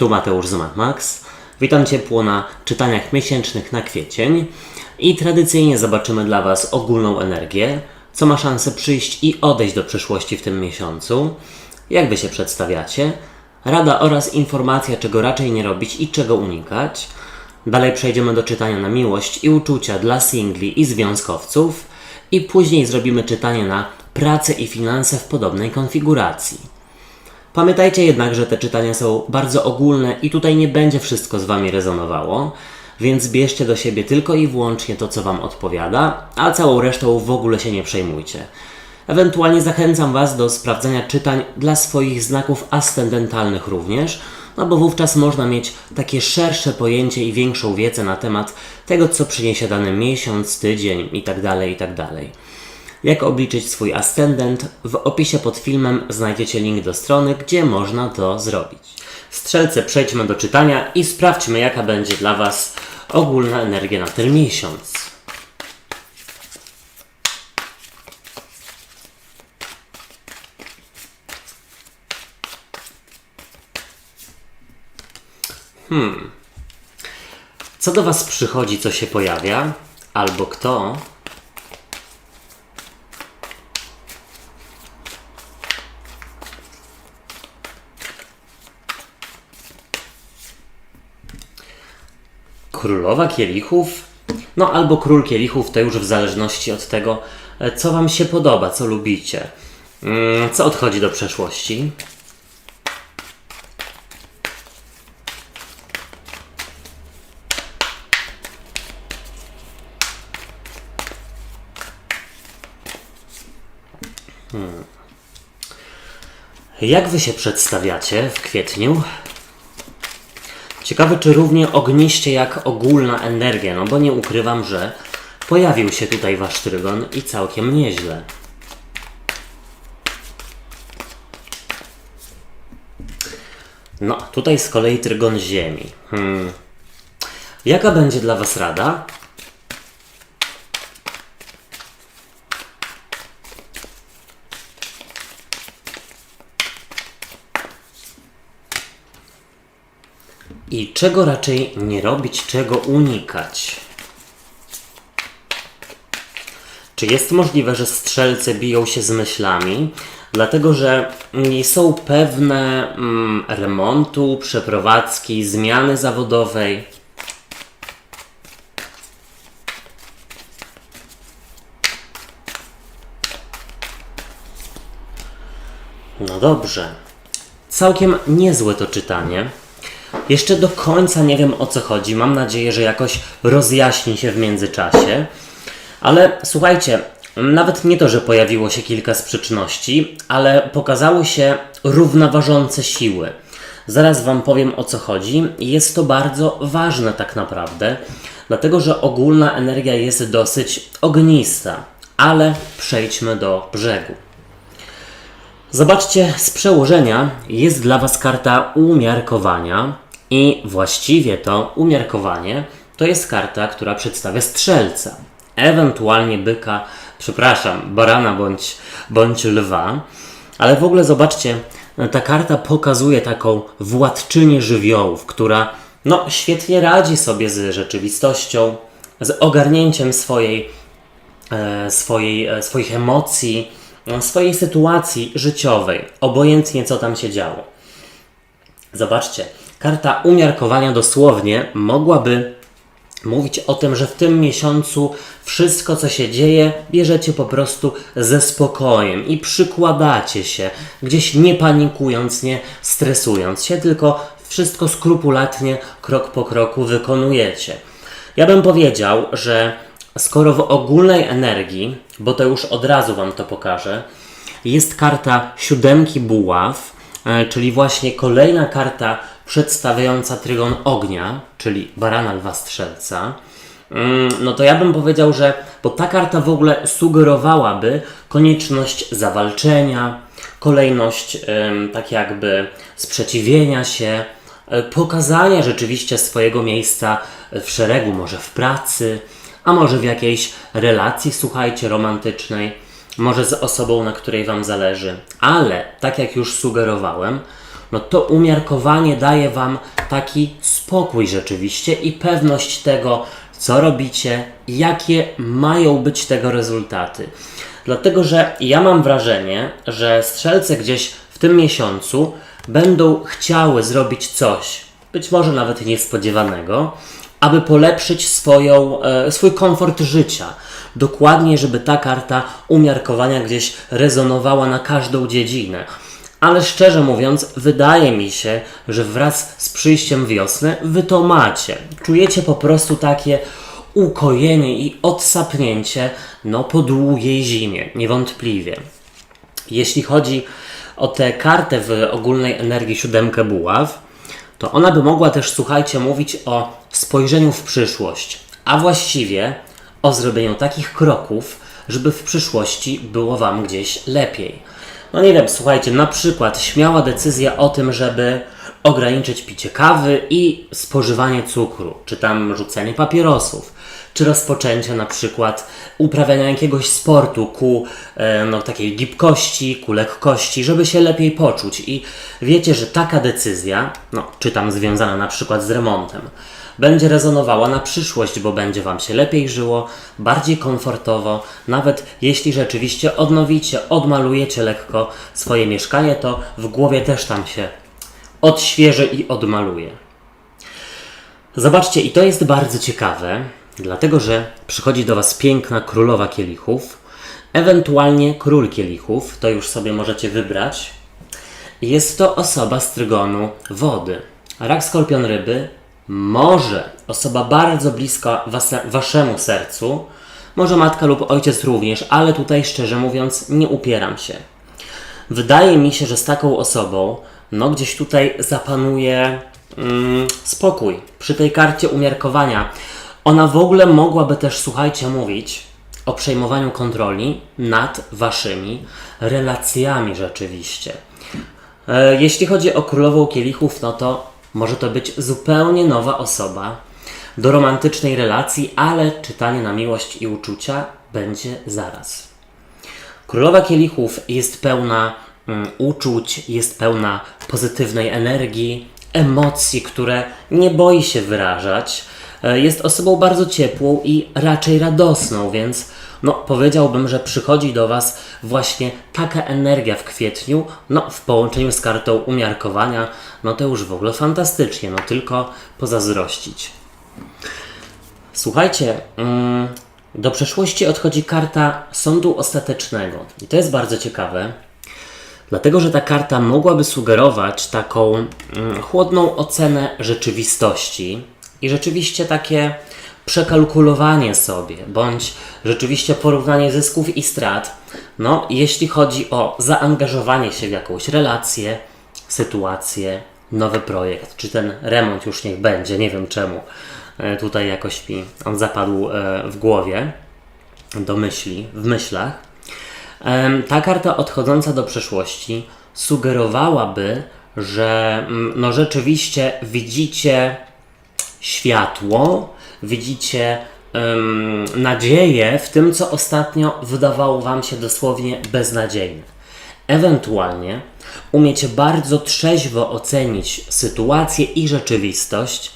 tu Mateusz z MatMax. Witam ciepło na czytaniach miesięcznych na kwiecień i tradycyjnie zobaczymy dla Was ogólną energię, co ma szansę przyjść i odejść do przyszłości w tym miesiącu, jak Wy się przedstawiacie, rada oraz informacja, czego raczej nie robić i czego unikać. Dalej przejdziemy do czytania na miłość i uczucia dla singli i związkowców i później zrobimy czytanie na pracę i finanse w podobnej konfiguracji. Pamiętajcie jednak, że te czytania są bardzo ogólne i tutaj nie będzie wszystko z Wami rezonowało, więc bierzcie do siebie tylko i wyłącznie to, co Wam odpowiada, a całą resztą w ogóle się nie przejmujcie. Ewentualnie zachęcam Was do sprawdzenia czytań dla swoich znaków ascendentalnych również, bo wówczas można mieć takie szersze pojęcie i większą wiedzę na temat tego, co przyniesie dany miesiąc, tydzień itd., itd. Jak obliczyć swój ascendent? W opisie pod filmem znajdziecie link do strony, gdzie można to zrobić. Strzelcy, przejdźmy do czytania i sprawdźmy, jaka będzie dla Was ogólna energia na ten miesiąc. Co do Was przychodzi, co się pojawia? Albo kto? Królowa kielichów? No albo król kielichów, to już w zależności od tego, co Wam się podoba, co lubicie. Co odchodzi do przeszłości? Jak Wy się przedstawiacie w kwietniu? Ciekawe, czy równie ogniście jak ogólna energia, no bo nie ukrywam, że pojawił się tutaj Wasz trygon i całkiem nieźle. No, tutaj z kolei trygon ziemi. Jaka będzie dla Was rada? I czego raczej nie robić, czego unikać? Czy jest możliwe, że strzelcy biją się z myślami, dlatego że są pewne remontu, przeprowadzki, zmiany zawodowej? No dobrze. Całkiem niezłe to czytanie. Jeszcze do końca nie wiem, o co chodzi. Mam nadzieję, że jakoś rozjaśni się w międzyczasie. Ale słuchajcie, nawet nie to, że pojawiło się kilka sprzeczności, ale pokazały się równoważące siły. Zaraz Wam powiem, o co chodzi. Jest to bardzo ważne tak naprawdę, dlatego że ogólna energia jest dosyć ognista. Ale przejdźmy do brzegu. Zobaczcie, z przełożenia jest dla Was karta umiarkowania i właściwie to umiarkowanie to jest karta, która przedstawia strzelca, ewentualnie byka, barana bądź lwa, ale w ogóle zobaczcie, ta karta pokazuje taką władczynię żywiołów, która świetnie radzi sobie z rzeczywistością, z ogarnięciem swoich emocji, swojej sytuacji życiowej, obojętnie co tam się działo. Zobaczcie, karta umiarkowania dosłownie mogłaby mówić o tym, że w tym miesiącu wszystko, co się dzieje, bierzecie po prostu ze spokojem i przykładacie się, gdzieś nie panikując, nie stresując się, tylko wszystko skrupulatnie, krok po kroku wykonujecie. Ja bym powiedział, że skoro w ogólnej energii, bo to już od razu Wam to pokażę, jest karta siódemki buław, czyli właśnie kolejna karta przedstawiająca trygon ognia, czyli barana, lwa, strzelca, no to ja bym powiedział, że bo ta karta w ogóle sugerowałaby konieczność zawalczenia, kolejność tak jakby sprzeciwienia się, pokazania rzeczywiście swojego miejsca w szeregu, może w pracy, a może w jakiejś relacji, słuchajcie, romantycznej, może z osobą, na której Wam zależy. Ale, tak jak już sugerowałem, no to umiarkowanie daje Wam taki spokój rzeczywiście i pewność tego, co robicie, jakie mają być tego rezultaty. Dlatego, że ja mam wrażenie, że strzelce gdzieś w tym miesiącu będą chciały zrobić coś, być może nawet niespodziewanego, aby polepszyć swój komfort życia. Dokładnie, żeby ta karta umiarkowania gdzieś rezonowała na każdą dziedzinę. Ale szczerze mówiąc, wydaje mi się, że wraz z przyjściem wiosny Wy to macie. Czujecie po prostu takie ukojenie i odsapnięcie po długiej zimie, niewątpliwie. Jeśli chodzi o tę kartę w ogólnej energii 7 buław, to ona by mogła też, słuchajcie, mówić o spojrzeniu w przyszłość, a właściwie o zrobieniu takich kroków, żeby w przyszłości było Wam gdzieś lepiej. No nie wiem, słuchajcie, na przykład śmiała decyzja o tym, żeby ograniczyć picie kawy i spożywanie cukru, czy tam rzucenie papierosów, czy rozpoczęcie na przykład uprawiania jakiegoś sportu ku takiej gibkości, ku lekkości, żeby się lepiej poczuć. I wiecie, że taka decyzja, czy tam związana na przykład z remontem, będzie rezonowała na przyszłość, bo będzie Wam się lepiej żyło, bardziej komfortowo. Nawet jeśli rzeczywiście odnowicie, odmalujecie lekko swoje mieszkanie, to w głowie też tam się odświeży i odmaluje. Zobaczcie, i to jest bardzo ciekawe, dlatego że przychodzi do Was piękna królowa kielichów, ewentualnie król kielichów, to już sobie możecie wybrać. Jest to osoba z trygonu wody. Rak, skorpion, ryby, może osoba bardzo bliska Waszemu sercu, może matka lub ojciec również, ale tutaj szczerze mówiąc nie upieram się. Wydaje mi się, że z taką osobą gdzieś tutaj zapanuje spokój. Przy tej karcie umiarkowania ona w ogóle mogłaby też, słuchajcie, mówić o przejmowaniu kontroli nad Waszymi relacjami rzeczywiście. Jeśli chodzi o królową kielichów, to może to być zupełnie nowa osoba do romantycznej relacji, ale czytanie na miłość i uczucia będzie zaraz. Królowa kielichów jest pełna uczuć, jest pełna pozytywnej energii, emocji, które nie boi się wyrażać. Jest osobą bardzo ciepłą i raczej radosną, więc powiedziałbym, że przychodzi do Was właśnie taka energia w kwietniu, w połączeniu z kartą umiarkowania, to już w ogóle fantastycznie, tylko pozazdrościć. Słuchajcie, do przeszłości odchodzi karta sądu ostatecznego i to jest bardzo ciekawe, dlatego że ta karta mogłaby sugerować taką chłodną ocenę rzeczywistości i rzeczywiście takie przekalkulowanie sobie, bądź rzeczywiście porównanie zysków i strat, jeśli chodzi o zaangażowanie się w jakąś relację, sytuację, nowy projekt, czy ten remont już niech będzie, nie wiem czemu tutaj jakoś mi on zapadł w głowie, w myślach. Ta karta odchodząca do przeszłości sugerowałaby, że rzeczywiście widzicie światło, widzicie nadzieję w tym, co ostatnio wydawało Wam się dosłownie beznadziejne. Ewentualnie umiecie bardzo trzeźwo ocenić sytuację i rzeczywistość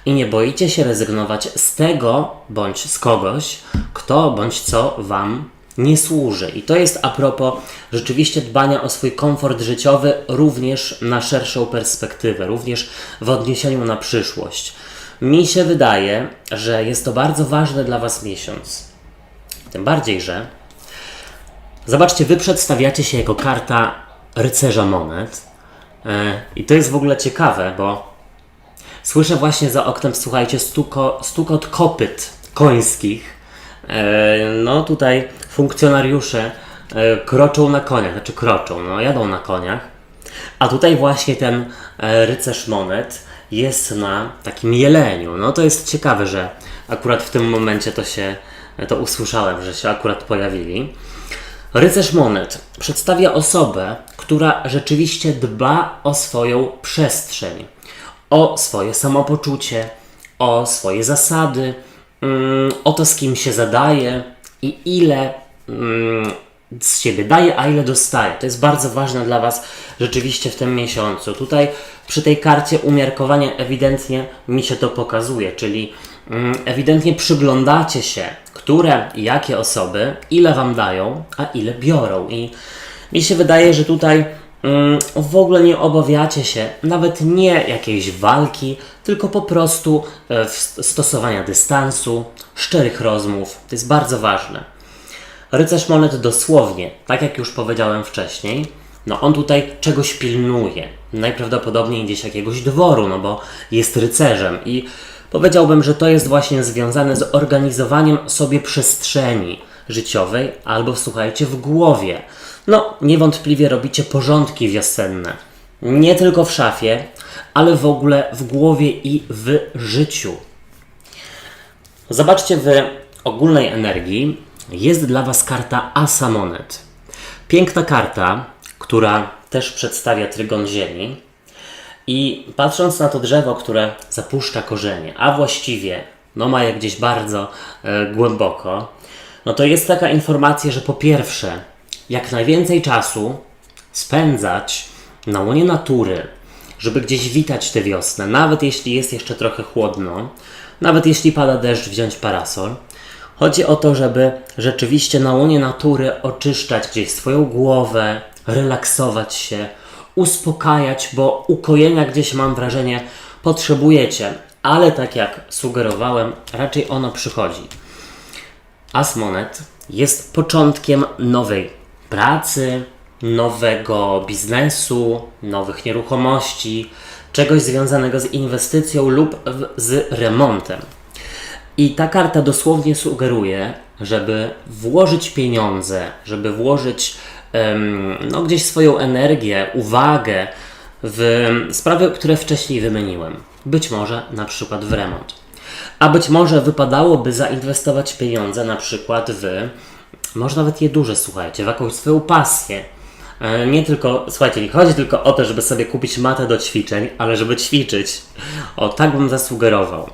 i nie boicie się rezygnować z tego bądź z kogoś, kto bądź co Wam nie służy. I to jest a propos rzeczywiście dbania o swój komfort życiowy również na szerszą perspektywę, również w odniesieniu na przyszłość. Mi się wydaje, że jest to bardzo ważny dla Was miesiąc. Tym bardziej, że zobaczcie, Wy przedstawiacie się jako karta rycerza monet i to jest w ogóle ciekawe, bo słyszę właśnie za oknem, słuchajcie, stukot kopyt końskich. Tutaj funkcjonariusze kroczą na koniach, jadą na koniach, a tutaj właśnie ten rycerz monet jest na takim jeleniu. To jest ciekawe, że akurat w tym momencie to usłyszałem, że się akurat pojawili. Rycerz monet przedstawia osobę, która rzeczywiście dba o swoją przestrzeń, o swoje samopoczucie, o swoje zasady, o to, z kim się zadaje i ile z siebie daje, a ile dostaje. To jest bardzo ważne dla Was rzeczywiście w tym miesiącu. Tutaj przy tej karcie umiarkowania ewidentnie mi się to pokazuje, czyli ewidentnie przyglądacie się, które i jakie osoby, ile Wam dają, a ile biorą. I mi się wydaje, że tutaj w ogóle nie obawiacie się nawet nie jakiejś walki, tylko po prostu stosowania dystansu, szczerych rozmów. To jest bardzo ważne. Rycerz monet dosłownie, tak jak już powiedziałem wcześniej, no on tutaj czegoś pilnuje. Najprawdopodobniej gdzieś jakiegoś dworu, no bo jest rycerzem i powiedziałbym, że to jest właśnie związane z organizowaniem sobie przestrzeni życiowej albo, słuchajcie, w głowie. No, niewątpliwie robicie porządki wiosenne. Nie tylko w szafie, ale w ogóle w głowie i w życiu. Zobaczcie, w ogólnej energii jest dla Was karta Asa monet. Piękna karta, która też przedstawia trygon ziemi. I patrząc na to drzewo, które zapuszcza korzenie, a właściwie ma je gdzieś bardzo głęboko, no to jest taka informacja, że po pierwsze, jak najwięcej czasu spędzać na łonie natury, żeby gdzieś witać tę wiosnę, nawet jeśli jest jeszcze trochę chłodno, nawet jeśli pada deszcz, wziąć parasol. Chodzi o to, żeby rzeczywiście na łonie natury oczyszczać gdzieś swoją głowę, relaksować się, uspokajać, bo ukojenia gdzieś, mam wrażenie, potrzebujecie, ale tak jak sugerowałem, raczej ono przychodzi. As monet jest początkiem nowej pracy, nowego biznesu, nowych nieruchomości, czegoś związanego z inwestycją lub z remontem. I ta karta dosłownie sugeruje, żeby włożyć pieniądze, żeby włożyć gdzieś swoją energię, uwagę w sprawy, które wcześniej wymieniłem. Być może na przykład w remont. A być może wypadałoby zainwestować pieniądze na przykład może nawet je duże, słuchajcie, w jakąś swoją pasję. Nie tylko, słuchajcie, nie chodzi tylko o to, żeby sobie kupić matę do ćwiczeń, ale żeby ćwiczyć. O, tak bym zasugerował.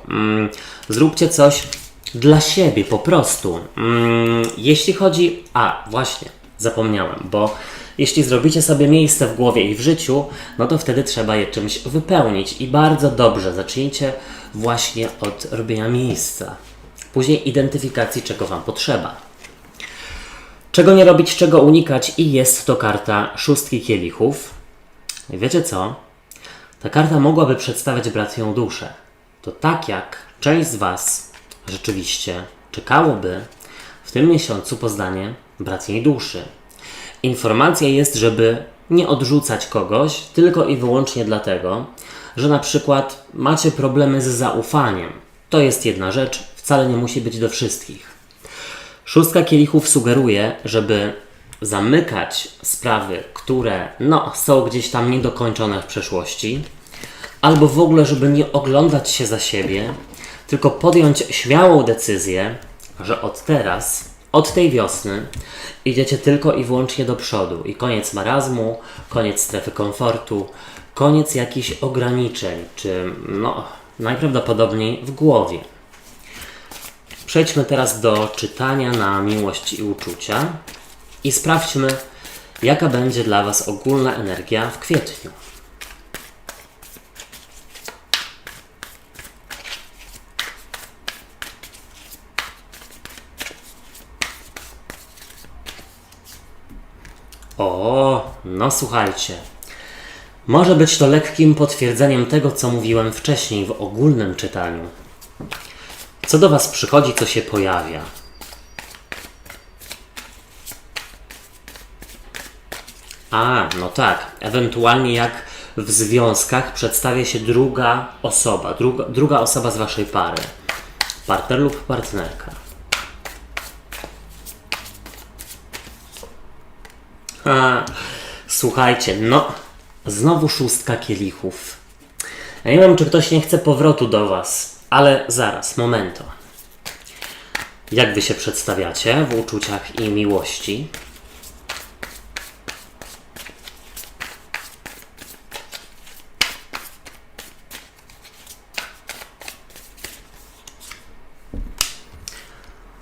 Zróbcie coś dla siebie po prostu. Jeśli chodzi... właśnie, zapomniałem, bo jeśli zrobicie sobie miejsce w głowie i w życiu, no to wtedy trzeba je czymś wypełnić. I bardzo dobrze, zacznijcie właśnie od robienia miejsca. Później identyfikacji, czego Wam potrzeba. Czego nie robić, czego unikać i jest to karta szóstki kielichów. I wiecie co? Ta karta mogłaby przedstawiać bracią duszę. To tak jak część z Was rzeczywiście czekałoby w tym miesiącu poznanie braciej duszy. Informacja jest, żeby nie odrzucać kogoś tylko i wyłącznie dlatego, że na przykład macie problemy z zaufaniem. To jest jedna rzecz, wcale nie musi być do wszystkich. Szóstka kielichów sugeruje, żeby zamykać sprawy, które są gdzieś tam niedokończone w przeszłości, albo w ogóle, żeby nie oglądać się za siebie, tylko podjąć śmiałą decyzję, że od teraz, od tej wiosny idziecie tylko i wyłącznie do przodu i koniec marazmu, koniec strefy komfortu, koniec jakichś ograniczeń, czy najprawdopodobniej w głowie. Przejdźmy teraz do czytania na miłość i uczucia i sprawdźmy, jaka będzie dla Was ogólna energia w kwietniu. Słuchajcie. Może być to lekkim potwierdzeniem tego, co mówiłem wcześniej w ogólnym czytaniu. Co do Was przychodzi, co się pojawia. Tak. Ewentualnie jak w związkach przedstawia się druga osoba. Druga osoba z Waszej pary. Partner lub partnerka. Słuchajcie, znowu szóstka kielichów. Ja nie wiem, czy ktoś nie chce powrotu do Was, ale zaraz, momento. Jak Wy się przedstawiacie w uczuciach i miłości?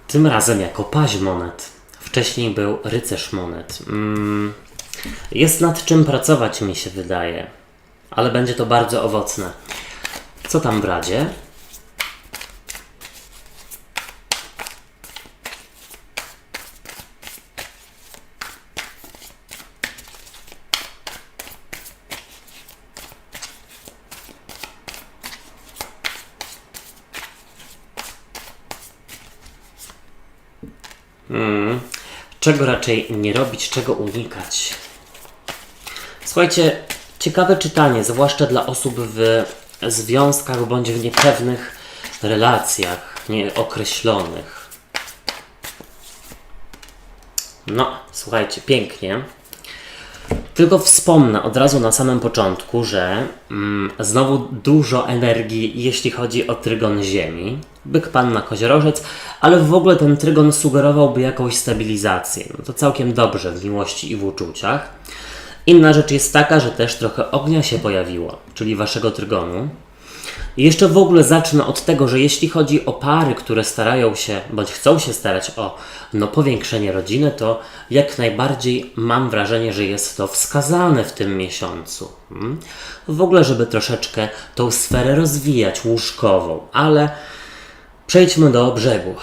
Tym razem jako paź monet. W Wcześniej był rycerz monet. Jest nad czym pracować, mi się wydaje. Ale będzie to bardzo owocne. Co tam w Radzie? Czego raczej nie robić, czego unikać? Słuchajcie, ciekawe czytanie, zwłaszcza dla osób w związkach bądź w niepewnych relacjach, nieokreślonych. No, słuchajcie, pięknie. Tylko wspomnę od razu na samym początku, że znowu dużo energii, jeśli chodzi o trygon Ziemi. Byk, Panna, Koziorożec, ale w ogóle ten trygon sugerowałby jakąś stabilizację. No to całkiem dobrze w miłości i w uczuciach. Inna rzecz jest taka, że też trochę ognia się pojawiło, czyli waszego trygonu. I jeszcze w ogóle zacznę od tego, że jeśli chodzi o pary, które starają się, bądź chcą się starać o powiększenie rodziny, to jak najbardziej mam wrażenie, że jest to wskazane w tym miesiącu. W ogóle, żeby troszeczkę tą sferę rozwijać łóżkową, ale przejdźmy do brzegu.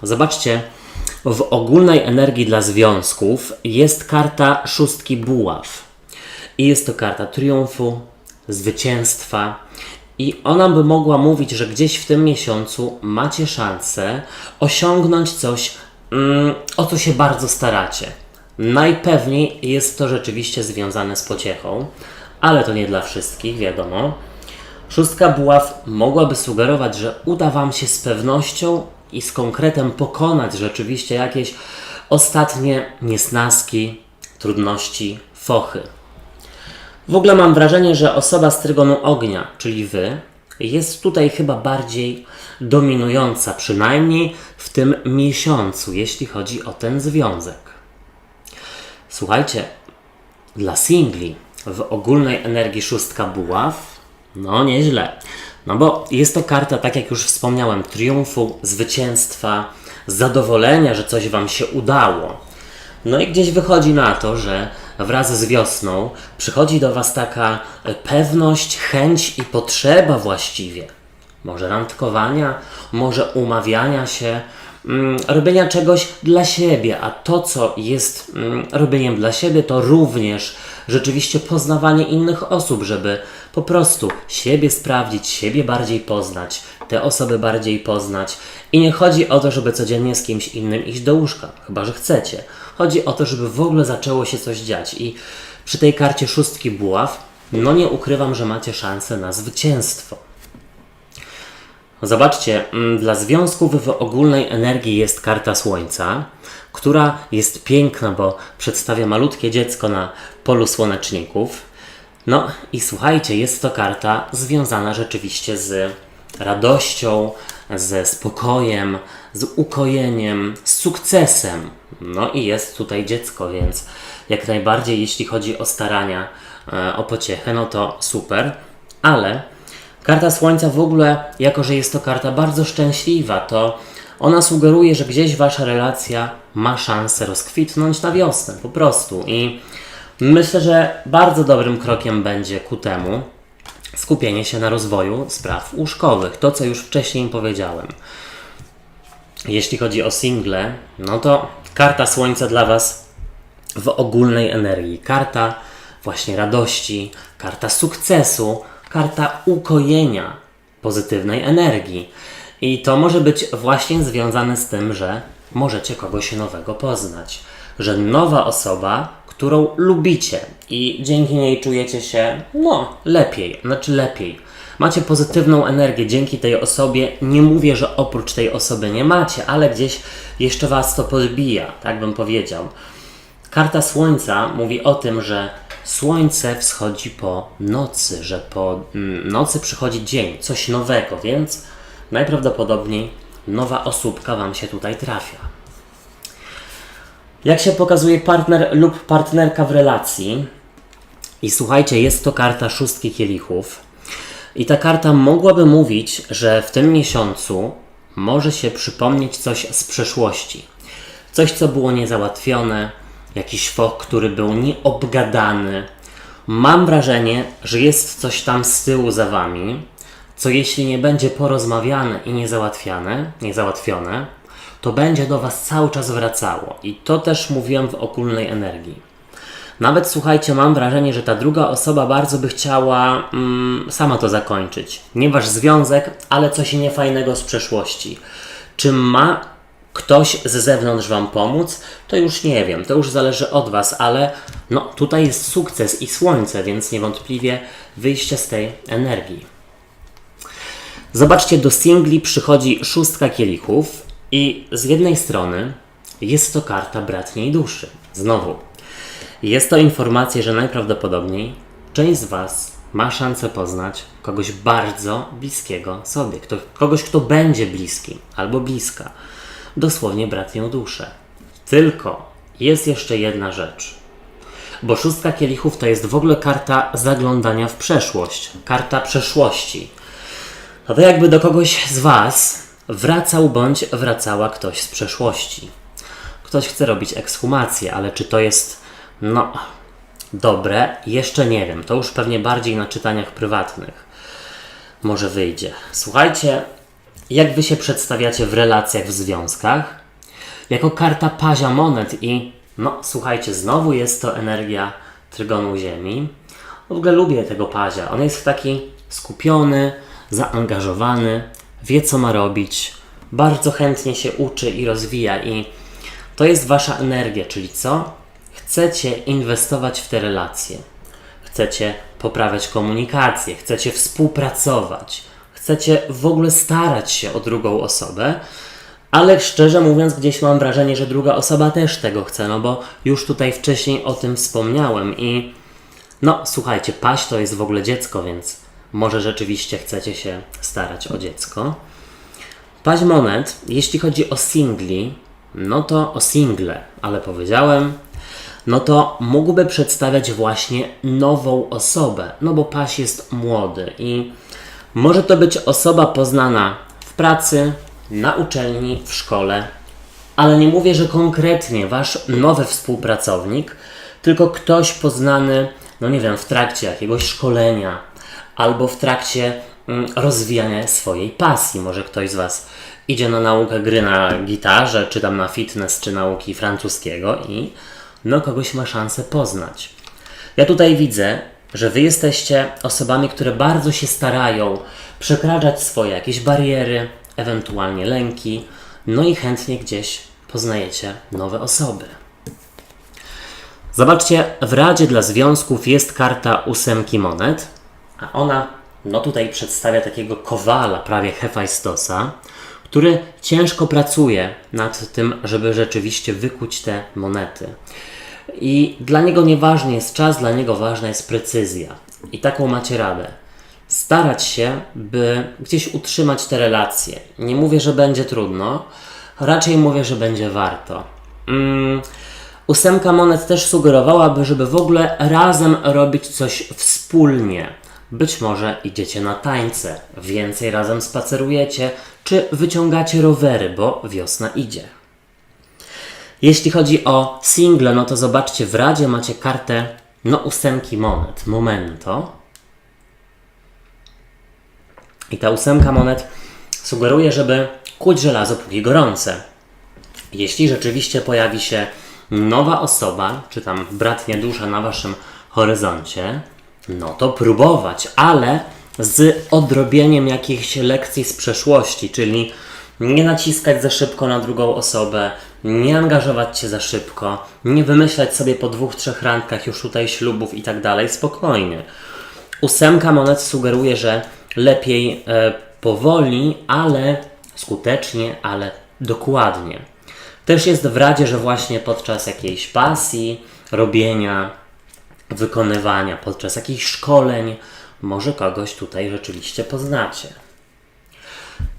Zobaczcie, w ogólnej energii dla związków jest karta szóstki buław. I jest to karta triumfu, zwycięstwa. I ona by mogła mówić, że gdzieś w tym miesiącu macie szansę osiągnąć coś, o co się bardzo staracie. Najpewniej jest to rzeczywiście związane z pociechą, ale to nie dla wszystkich, wiadomo. Szóstka buław mogłaby sugerować, że uda wam się z pewnością i z konkretem pokonać rzeczywiście jakieś ostatnie niesnaski, trudności, fochy. W ogóle mam wrażenie, że osoba z trygonu ognia, czyli wy, jest tutaj chyba bardziej dominująca, przynajmniej w tym miesiącu, jeśli chodzi o ten związek. Słuchajcie, dla singli w ogólnej energii szóstka buław, no nieźle. No bo jest to karta, tak jak już wspomniałem, triumfu, zwycięstwa, zadowolenia, że coś wam się udało. No i gdzieś wychodzi na to, że wraz z wiosną przychodzi do was taka pewność, chęć i potrzeba właściwie. Może randkowania, może umawiania się, robienia czegoś dla siebie, a to, co jest robieniem dla siebie, to również rzeczywiście poznawanie innych osób, żeby po prostu siebie sprawdzić, siebie bardziej poznać, te osoby bardziej poznać. I nie chodzi o to, żeby codziennie z kimś innym iść do łóżka, chyba że chcecie. Chodzi o to, żeby w ogóle zaczęło się coś dziać. I przy tej karcie szóstki buław, no nie ukrywam, że macie szansę na zwycięstwo. Zobaczcie, dla związków w ogólnej energii jest karta Słońca, która jest piękna, bo przedstawia malutkie dziecko na polu słoneczników. No i słuchajcie, jest to karta związana rzeczywiście z radością, ze spokojem, z ukojeniem, z sukcesem. No i jest tutaj dziecko, więc jak najbardziej jeśli chodzi o starania, o pociechę, no to super. Ale karta Słońca w ogóle, jako że jest to karta bardzo szczęśliwa, to ona sugeruje, że gdzieś wasza relacja ma szansę rozkwitnąć na wiosnę, po prostu. I myślę, że bardzo dobrym krokiem będzie ku temu skupienie się na rozwoju spraw łóżkowych. To, co już wcześniej powiedziałem. Jeśli chodzi o single, no to karta Słońca dla was w ogólnej energii. Karta właśnie radości, karta sukcesu, karta ukojenia, pozytywnej energii. I to może być właśnie związane z tym, że możecie kogoś nowego poznać. Że nowa osoba, którą lubicie i dzięki niej czujecie się, lepiej. Macie pozytywną energię dzięki tej osobie. Nie mówię, że oprócz tej osoby nie macie, ale gdzieś jeszcze was to podbija, tak bym powiedział. Karta Słońca mówi o tym, że Słońce wschodzi po nocy, że po nocy przychodzi dzień, coś nowego, więc najprawdopodobniej nowa osóbka wam się tutaj trafia. Jak się pokazuje partner lub partnerka w relacji? I słuchajcie, jest to karta szóstki kielichów. I ta karta mogłaby mówić, że w tym miesiącu może się przypomnieć coś z przeszłości. Coś, co było niezałatwione, jakiś fok, który był nieobgadany. Mam wrażenie, że jest coś tam z tyłu za wami, co jeśli nie będzie porozmawiane i niezałatwione, to będzie do was cały czas wracało. I to też mówiłem w ogólnej energii. Nawet słuchajcie, mam wrażenie, że ta druga osoba bardzo by chciała sama to zakończyć. Nie wasz związek, ale coś niefajnego z przeszłości. Czy ma ktoś z zewnątrz wam pomóc? To już nie wiem, to już zależy od was, ale no tutaj jest sukces i słońce, więc niewątpliwie wyjście z tej energii. Zobaczcie, do singli przychodzi 6 kielichów i z jednej strony jest to karta bratniej duszy. Znowu, jest to informacja, że najprawdopodobniej część z was ma szansę poznać kogoś bardzo bliskiego sobie. Kogoś, kto będzie bliski albo bliska. Dosłownie bratnią duszę. Tylko jest jeszcze jedna rzecz. Bo 6 kielichów to jest w ogóle karta zaglądania w przeszłość. Karta przeszłości. No to jakby do kogoś z was wracał bądź wracała ktoś z przeszłości. Ktoś chce robić ekshumację, ale czy to jest dobre? Jeszcze nie wiem. To już pewnie bardziej na czytaniach prywatnych może wyjdzie. Słuchajcie, jak wy się przedstawiacie w relacjach, w związkach? Jako karta pazia monet i słuchajcie, znowu jest to energia trygonu Ziemi. W ogóle lubię tego pazia. On jest taki skupiony, zaangażowany, wie co ma robić, bardzo chętnie się uczy i rozwija i to jest wasza energia, czyli co? Chcecie inwestować w te relacje, chcecie poprawiać komunikację, chcecie współpracować, chcecie w ogóle starać się o drugą osobę, ale szczerze mówiąc gdzieś mam wrażenie, że druga osoba też tego chce, bo już tutaj wcześniej o tym wspomniałem i słuchajcie, paź to jest w ogóle dziecko, więc może rzeczywiście chcecie się starać o dziecko. Paź monet, jeśli chodzi o singli, to o single, ale powiedziałem, to mógłby przedstawiać właśnie nową osobę, bo paź jest młody i może to być osoba poznana w pracy, na uczelni, w szkole, ale nie mówię, że konkretnie wasz nowy współpracownik, tylko ktoś poznany, w trakcie jakiegoś szkolenia albo w trakcie rozwijania swojej pasji. Może ktoś z was idzie na naukę gry na gitarze, czy tam na fitness, czy nauki francuskiego i kogoś ma szansę poznać. Ja tutaj widzę, że wy jesteście osobami, które bardzo się starają przekraczać swoje jakieś bariery, ewentualnie lęki, i chętnie gdzieś poznajecie nowe osoby. Zobaczcie, w Radzie dla Związków jest karta 8 monet, a ona tutaj przedstawia takiego kowala, prawie Hefajstosa, który ciężko pracuje nad tym, żeby rzeczywiście wykuć te monety. I dla niego nieważny jest czas, dla niego ważna jest precyzja. I taką macie radę. Starać się, by gdzieś utrzymać te relacje. Nie mówię, że będzie trudno, raczej mówię, że będzie warto. 8 monet też sugerowałaby, żeby w ogóle razem robić coś wspólnie. Być może idziecie na tańce, więcej razem spacerujecie, czy wyciągacie rowery, bo wiosna idzie. Jeśli chodzi o single, to zobaczcie, w Radzie macie kartę 8 monet, momento. I ta 8 monet sugeruje, żeby kuć żelazo póki gorące. Jeśli rzeczywiście pojawi się nowa osoba, czy tam bratnia dusza na waszym horyzoncie, to próbować, ale z odrobieniem jakichś lekcji z przeszłości, czyli nie naciskać za szybko na drugą osobę, nie angażować się za szybko, nie wymyślać sobie po 2-3 randkach już tutaj ślubów i tak dalej, spokojnie. 8 monet sugeruje, że lepiej powoli, ale skutecznie, ale dokładnie. Też jest w Radzie, że właśnie podczas jakiejś pasji, robienia, wykonywania, podczas jakichś szkoleń, może kogoś tutaj rzeczywiście poznacie.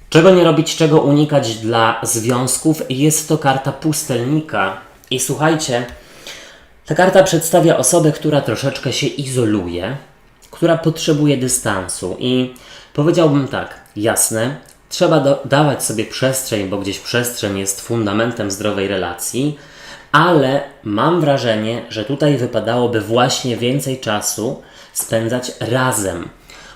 Czego nie robić, czego unikać dla związków? Jest to karta pustelnika. I słuchajcie, ta karta przedstawia osobę, która troszeczkę się izoluje, która potrzebuje dystansu. I powiedziałbym tak, jasne, Trzeba dawać sobie przestrzeń, bo gdzieś przestrzeń jest fundamentem zdrowej relacji, ale mam wrażenie, że tutaj wypadałoby właśnie więcej czasu spędzać razem,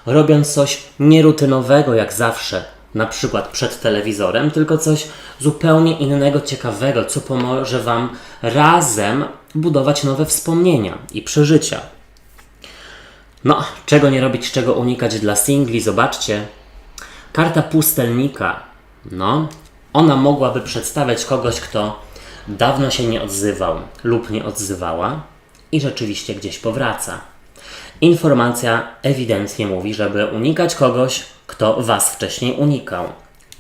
robiąc coś nierutynowego jak zawsze, na przykład przed telewizorem, tylko coś zupełnie innego, ciekawego, co pomoże Wam razem budować nowe wspomnienia i przeżycia. No, czego nie robić, czego unikać dla singli, zobaczcie. Karta pustelnika, no, ona mogłaby przedstawiać kogoś, kto dawno się nie odzywał lub nie odzywała i rzeczywiście gdzieś powraca. Informacja ewidentnie mówi, żeby unikać kogoś, kto Was wcześniej unikał.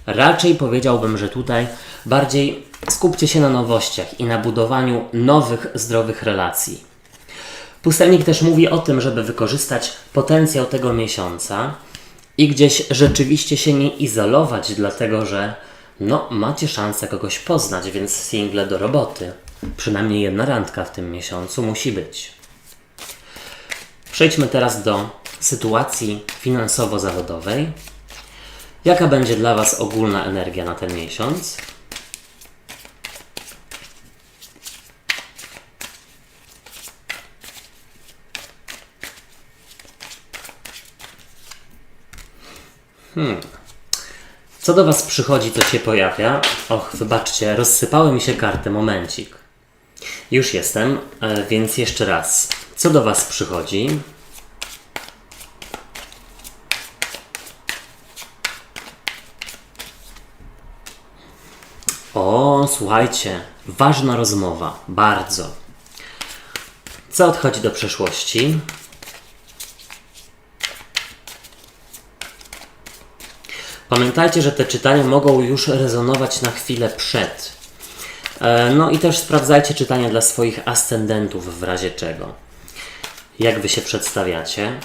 Raczej powiedziałbym, że tutaj bardziej skupcie się na nowościach i na budowaniu nowych, zdrowych relacji. Pustelnik też mówi o tym, żeby wykorzystać potencjał tego miesiąca i gdzieś rzeczywiście się nie izolować, dlatego że macie szansę kogoś poznać, więc single do roboty. Przynajmniej jedna randka w tym miesiącu musi być. Przejdźmy teraz do sytuacji finansowo-zawodowej. Jaka będzie dla Was ogólna energia na ten miesiąc? Co do Was przychodzi, co się pojawia? Och, wybaczcie, rozsypały mi się karty, momencik. Już jestem, więc jeszcze raz. Co do Was przychodzi? O, słuchajcie, ważna rozmowa, bardzo. Co odchodzi do przeszłości? Pamiętajcie, że te czytania mogą już rezonować na chwilę przed. No i też sprawdzajcie czytania dla swoich ascendentów w razie czego. Jak Wy się przedstawiacie?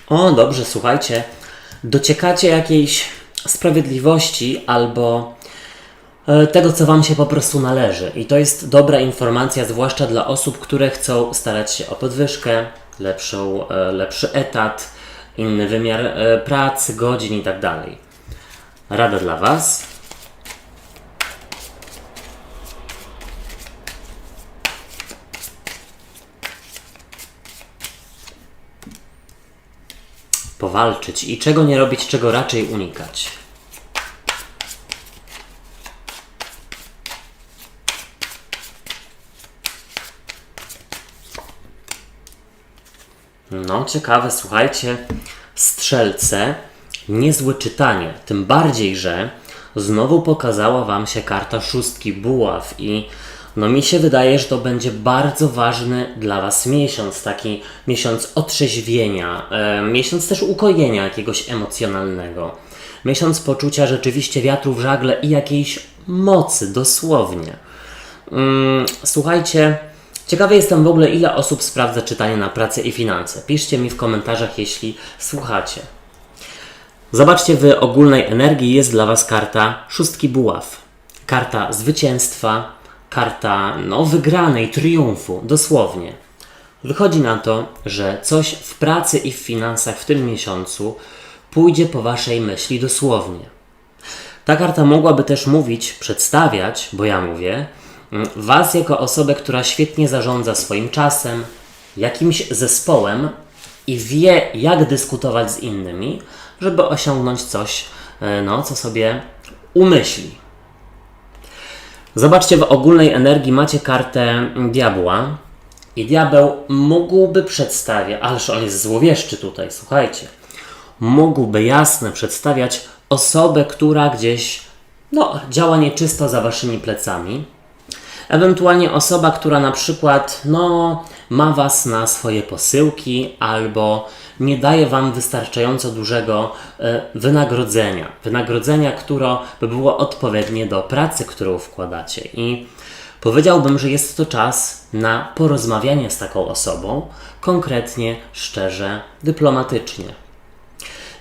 O, dobrze, słuchajcie. Dociekacie jakiejś sprawiedliwości albo tego, co Wam się po prostu należy. I to jest dobra informacja, zwłaszcza dla osób, które chcą starać się o podwyżkę, lepszy etat, inny wymiar pracy, godzin i tak dalej. Rada dla Was. Powalczyć i czego nie robić, czego raczej unikać. No, ciekawe, słuchajcie, strzelce, niezłe czytanie, tym bardziej, że znowu pokazała Wam się karta szóstki buław i mi się wydaje, że to będzie bardzo ważny dla Was miesiąc, taki miesiąc otrzeźwienia, miesiąc też ukojenia jakiegoś emocjonalnego, miesiąc poczucia rzeczywiście wiatru w żagle i jakiejś mocy, dosłownie. Słuchajcie, ciekawy jestem w ogóle, ile osób sprawdza czytanie na pracę i finanse. Piszcie mi w komentarzach, jeśli słuchacie. Zobaczcie, w ogólnej energii jest dla Was karta szóstki buław. Karta zwycięstwa, karta wygranej, triumfu, dosłownie. Wychodzi na to, że coś w pracy i w finansach w tym miesiącu pójdzie po Waszej myśli dosłownie. Ta karta mogłaby też mówić, przedstawiać, bo ja mówię, Was jako osobę, która świetnie zarządza swoim czasem, jakimś zespołem i wie, jak dyskutować z innymi, żeby osiągnąć coś, co sobie umyśli. Zobaczcie, w ogólnej energii macie kartę diabła i diabeł mógłby przedstawiać, ależ on jest złowieszczy tutaj, słuchajcie, mógłby jasno przedstawiać osobę, która gdzieś działa nieczysto za Waszymi plecami. Ewentualnie osoba, która na przykład ma Was na swoje posyłki albo nie daje Wam wystarczająco dużego wynagrodzenia, które by było odpowiednie do pracy, którą wkładacie. I powiedziałbym, że jest to czas na porozmawianie z taką osobą, konkretnie, szczerze, dyplomatycznie.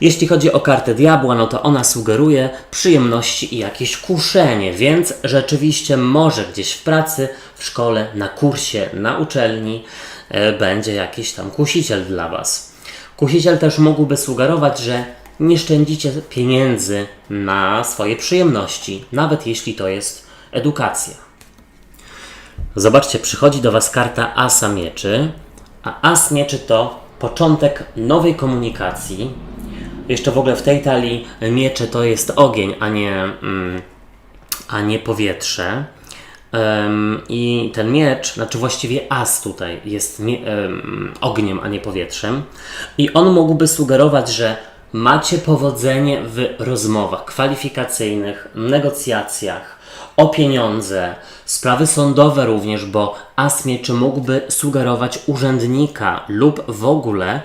Jeśli chodzi o kartę diabła, no to ona sugeruje przyjemności i jakieś kuszenie, więc rzeczywiście może gdzieś w pracy, w szkole, na kursie, na uczelni będzie jakiś tam kusiciel dla Was. Kusiciel też mógłby sugerować, że nie szczędzicie pieniędzy na swoje przyjemności, nawet jeśli to jest edukacja. Zobaczcie, przychodzi do Was karta Asa Mieczy, a As Mieczy to początek nowej komunikacji. Jeszcze w ogóle w tej talii miecze to jest ogień, a nie powietrze. I ten miecz, znaczy właściwie as tutaj jest ogniem, a nie powietrzem. I on mógłby sugerować, że macie powodzenie w rozmowach kwalifikacyjnych, negocjacjach, o pieniądze, sprawy sądowe również, bo as mieczy mógłby sugerować urzędnika lub w ogóle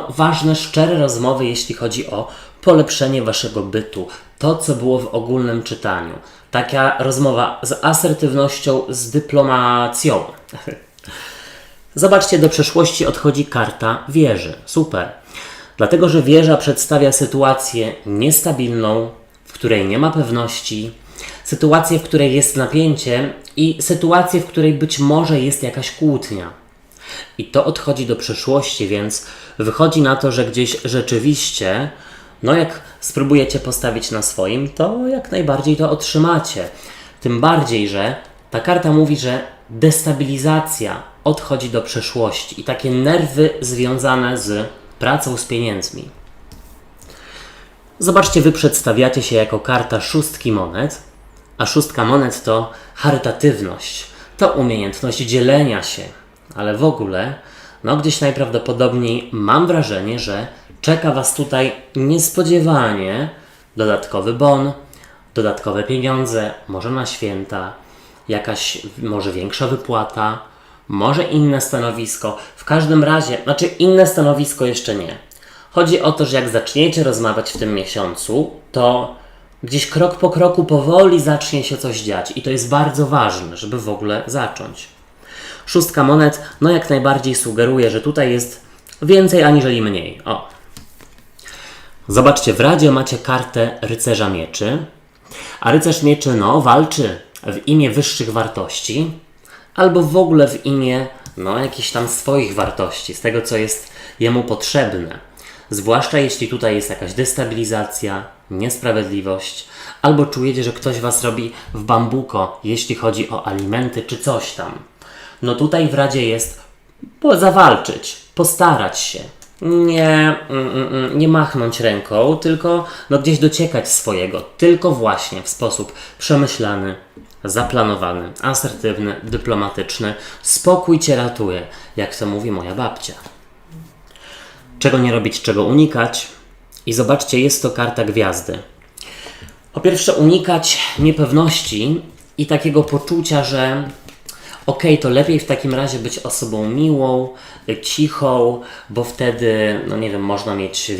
ważne, szczere rozmowy, jeśli chodzi o polepszenie waszego bytu. To, co było w ogólnym czytaniu. Taka rozmowa z asertywnością, z dyplomacją. Zobaczcie, do przeszłości odchodzi karta wieży. Super. Dlatego, że wieża przedstawia sytuację niestabilną, w której nie ma pewności, sytuację, w której jest napięcie i sytuację, w której być może jest jakaś kłótnia. I to odchodzi do przeszłości, więc wychodzi na to, że gdzieś rzeczywiście, jak spróbujecie postawić na swoim, to jak najbardziej to otrzymacie. Tym bardziej, że ta karta mówi, że destabilizacja odchodzi do przeszłości i takie nerwy związane z pracą z pieniędzmi. Zobaczcie, wy przedstawiacie się jako karta szóstki monet, a szóstka monet to charytatywność, to umiejętność dzielenia się, ale w ogóle, gdzieś najprawdopodobniej mam wrażenie, że czeka was tutaj niespodziewanie dodatkowy bon, dodatkowe pieniądze, może na święta, jakaś może większa wypłata, może inne stanowisko. W każdym razie, inne stanowisko jeszcze nie. Chodzi o to, że jak zaczniecie rozmawiać w tym miesiącu, to gdzieś krok po kroku powoli zacznie się coś dziać i to jest bardzo ważne, żeby w ogóle zacząć. Szóstka monet, jak najbardziej sugeruje, że tutaj jest więcej aniżeli mniej. O. Zobaczcie, w Radzie macie kartę rycerza mieczy, a rycerz mieczy, walczy w imię wyższych wartości, albo w ogóle w imię, jakichś tam swoich wartości, z tego, co jest jemu potrzebne. Zwłaszcza jeśli tutaj jest jakaś destabilizacja, niesprawiedliwość, albo czujecie, że ktoś was robi w bambuko, jeśli chodzi o alimenty czy coś tam. Tutaj w Radzie jest zawalczyć, postarać się, nie machnąć ręką, tylko gdzieś dociekać swojego, tylko właśnie w sposób przemyślany, zaplanowany, asertywny, dyplomatyczny. Spokój cię ratuje, jak to mówi moja babcia. Czego nie robić, czego unikać. I zobaczcie, jest to karta gwiazdy. Po pierwsze, unikać niepewności i takiego poczucia, że to lepiej w takim razie być osobą miłą, cichą, bo wtedy, można mieć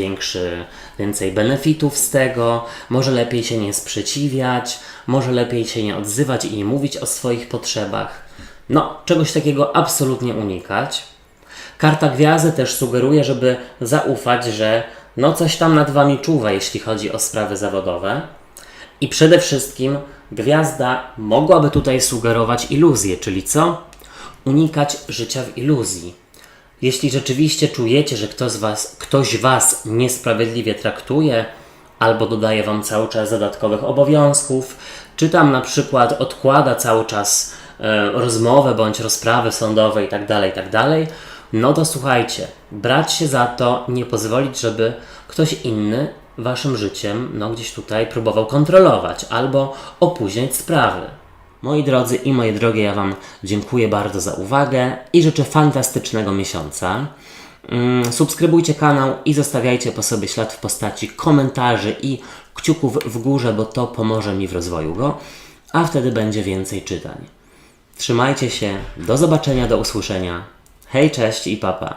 więcej benefitów z tego, może lepiej się nie sprzeciwiać, może lepiej się nie odzywać i nie mówić o swoich potrzebach. Czegoś takiego absolutnie unikać. Karta gwiazdy też sugeruje, żeby zaufać, że coś tam nad wami czuwa, jeśli chodzi o sprawy zawodowe. I przede wszystkim gwiazda mogłaby tutaj sugerować iluzję, czyli co? Unikać życia w iluzji. Jeśli rzeczywiście czujecie, że ktoś was niesprawiedliwie traktuje, albo dodaje wam cały czas dodatkowych obowiązków, czy tam na przykład odkłada cały czas rozmowę bądź rozprawy sądowe itd., to słuchajcie, brać się za to, nie pozwolić, żeby ktoś inny waszym życiem gdzieś tutaj próbował kontrolować albo opóźniać sprawy. Moi drodzy i moje drogie, ja wam dziękuję bardzo za uwagę i życzę fantastycznego miesiąca. Subskrybujcie kanał i zostawiajcie po sobie ślad w postaci komentarzy i kciuków w górze, bo to pomoże mi w rozwoju go, a wtedy będzie więcej czytań. Trzymajcie się, do zobaczenia, do usłyszenia. Hej, cześć i papa.